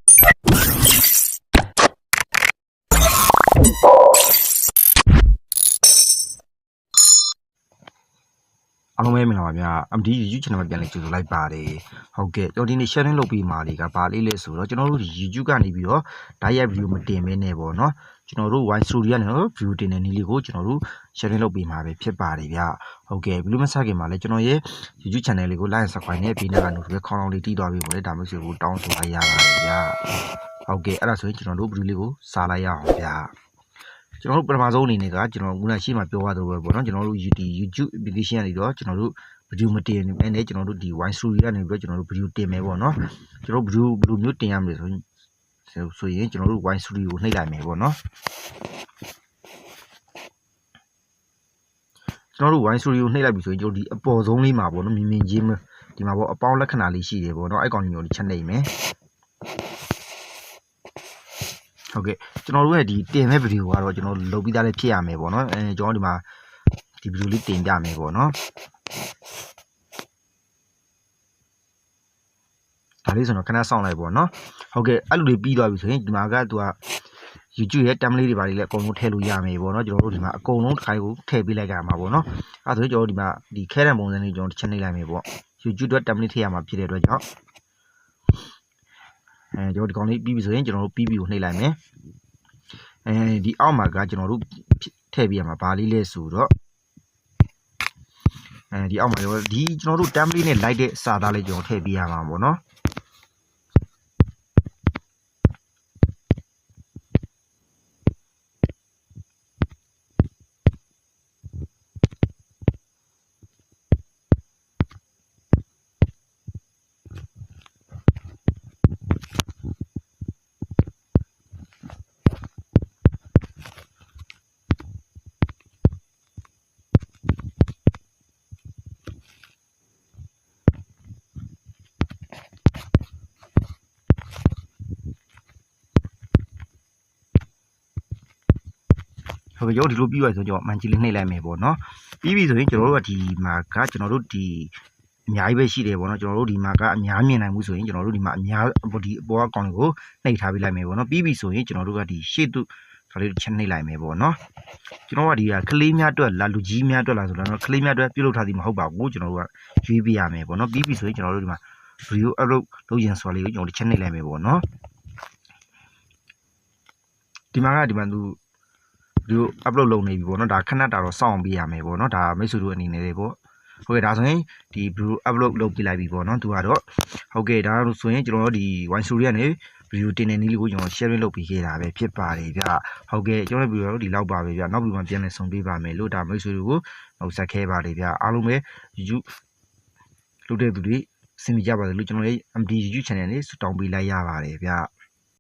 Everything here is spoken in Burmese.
အားလုံးပဲမင်္ဂလာပါဗျာ MD YouTube channel မှာပြန်လည်ကြိုဆိုလိုက်ပါတယ်ဟုတ်ကဲ့ကျွန်တော်ဒီနေ့ sharing လုပ်ပြီးမှာတွေကဘာလေးလဲဆိုတော့ကျွန်တော်တို့ဒီ YouTube ကနေပြီးတော့ direct view မတင်မဲနဲ့ပေါ့နော်ကျွန်တော်တို့ Y Studio ကနေတော့ view တင်တဲ့နည်းလေးကိုကျွန်တော်တို့ sharing လုပ်ပြီးမှာပဲဖြစ်ပါတယ်ဗျာဟုတ်ကဲ့ဘယ်လိုမှစခင်မှာလဲကျွန်တော်ရဲ့ YouTube channel လေးကို like and subscribe နဲ့ပြီးနောက်က notification ခေါင်းလောင်းလေးတီးသွားပြီးပေါ့လေဒါမျိုးဆိုကိုတောင်းဆိုလိုက်ရပါတယ်ဗျာဟုတ်ကဲ့အဲ့ဒါဆိုရင်ကျွန်တော်တို့ view လေးကိုစားလိုက်ရအောင်ဗျာကျွန်တော်တို့ပထမဆုံးအနေနဲ့ကကျွန်တော်ခုနရှေ့မှာပြောရသလိုပဲပေါ့နော်ကျွန်တော်တို့ YouTube application ကနေတော့ကျွန်တော်တို့ video မတင်မဲနဲ့ကျွန်တော်တို့ဒီ Y Studio ကနေပြီးတော့ကျွန်တော်တို့ video တင်မယ်ပေါ့နော်ကျွန်တော် video ဘယ်လိုမျိုးတင်ရမလဲဆိုရင်ကျွန်တော်တို့ Y Studio ကိုနှိပ်လိုက်မယ်ပေါ့နော်ကျွန်တော်တို့ Y Studio ကိုနှိပ်လိုက်ပြီဆိုရင်ကျွန်တော်ဒီအပေါ်ဆုံးလေးမှာပေါ့နော်မြင်မြင်ချင်းဒီမှာပေါ့အပေါင်းလက္ခဏာလေးရှိတယ်ပေါ့နော်အဲ့ကောင်ကြီးမျိုးလေးချက်နှိပ်မယ်ဟုတ်ကဲ့ကျွန်တော်တို့ရဲ့ဒီတင်မဲ့ဗီဒီယိုကတော့ကျွန်တော်လုပ်ပြီးသားလေးဖြစ်ရမယ်ပေါ့နော်ကျွန်တော်ဒီမှာဒီဗီဒီယိုလေးတင်ပြမယ်ပေါ့နော်ဒါလေးဆိုတော့ခဏစောင့်လိုက်ပေါ့နော်ဟုတ်ကဲ့အဲ့လိုလေးပြီးသွားပြီဆိုရင်ဒီမှာကသူက YouTube ရဲ့ template တွေပါလေးလည်းအကုန်လုံးထည့်လို့ရမယ်ပေါ့နော်ကျွန်တော်တို့ဒီမှာအကုန်လုံးတစ်ခါကိုထည့်ပေးလိုက်ကြမှာပေါ့နော်အဲ့ဒါဆိုရင်ကျွန်တော်တို့ဒီမှာဒီခဲတဲ့ပုံစံလေးကျွန်တော်တစ်ချက်နှိပ်လိုက်မယ်ပေါ့ YouTube အတွက် template ထည့်ရမှာဖြစ်တဲ့အတွက်ကြောင့်ကျွန်တော်ဒီကောင်လေးပြီးပြီဆိုရင်ကျွန်တော်တို့ပြီးပြီကိုနှိပ်လိုက်မယ်ဒီအောက်မှာကကျွန်တော်တို့ထည့်ပေးရမှာဘာလေးလဲဆိုတော့ဒီအောက်မှာဒီကျွန်တော်တို့ template နဲ့လိုက်တဲ့စာသားလေးကျွန်တော်ထည့်ပေးရမှာပေါ့နော်ဟုတ်ကဲ့ကျွန်တော်ဒီလိုပြီးသွားဆိုကျွန်တော်မှန်ကြီးလေးနှိပ်လိုက်မယ်ပေါ့နော်ပြီးပြီဆိုရင်ကျွန်တော်တို့ကဒီမှာကကျွန်တော်တို့ဒီအများကြီးပဲရှိတယ်ပေါ့နော်ကျွန်တော်တို့ဒီမှာကအများမြင်နိုင်မှုဆိုရင်ကျွန်တော်တို့ဒီမှာအများဒီအပေါ်အကောင်ကိုနှိပ်ထားပေးလိုက်မယ်ပေါ့နော်ပြီးပြီဆိုရင်ကျွန်တော်တို့ကဒီရှေ့တုဒါလေးချက်နှိပ်လိုက်မယ်ပေါ့နော်ကျွန်တော်ကဒီကကလေးများအတွက်လာလူကြီးများအတွက်လာဆိုတော့ကလေးများအတွက်ပြုလုပ်ထားသည်မဟုတ်ပါဘူးကျွန်တော်တို့ကရွေးပေးရမယ်ပေါ့နော်ပြီးပြီဆိုရင်ကျွန်တော်တို့ဒီမှာ video upload လုပ်ရင်ဆိုလေးကိုကျွန်တော်ချက်နှိပ်လိုက်မယ်ပေါ့နော်ဒီမှာသူvideo upload လုပ်နေပြီပေါ့နော်ဒါခဏတာတော့စောင့်ပေးရမယ်ပေါ့နော်ဒါမိတ်ဆွေတို့အနေနဲ့လေပေါ့ဟုတ်ကဲ့ဒါဆိုရင်ဒီ video upload လုပ်ပြလိုက်ပြီပေါ့နော်သူကတော့ဟုတ်ကဲ့ဒါဆိုရင်ကျွန်တော်တို့ဒီ Y Studio ကနေ video တင်တဲ့နည်းလေးကိုကျွန်တော် sharing လုပ်ပေးခဲ့တာပဲဖြစ်ပါတယ်ဗျဟုတ်ကဲ့ကျွန်တော် video ဒီလောက်ပါပဲဗျနောက်ပြီးမှပြန်လည်ဆုံပေးပါမယ်လို့ဒါမိတ်ဆွေတို့ကိုနှုတ်ဆက်ခဲ့ပါတယ်ဗျအားလုံးပဲ YouTube လုပ်တဲ့သူတွေစင်ကြပါစေလို့ကျွန်တော်ရဲ့ MD YouTube channel လေးစတောင်းပေးလိုက်ရပါတယ်ဗျ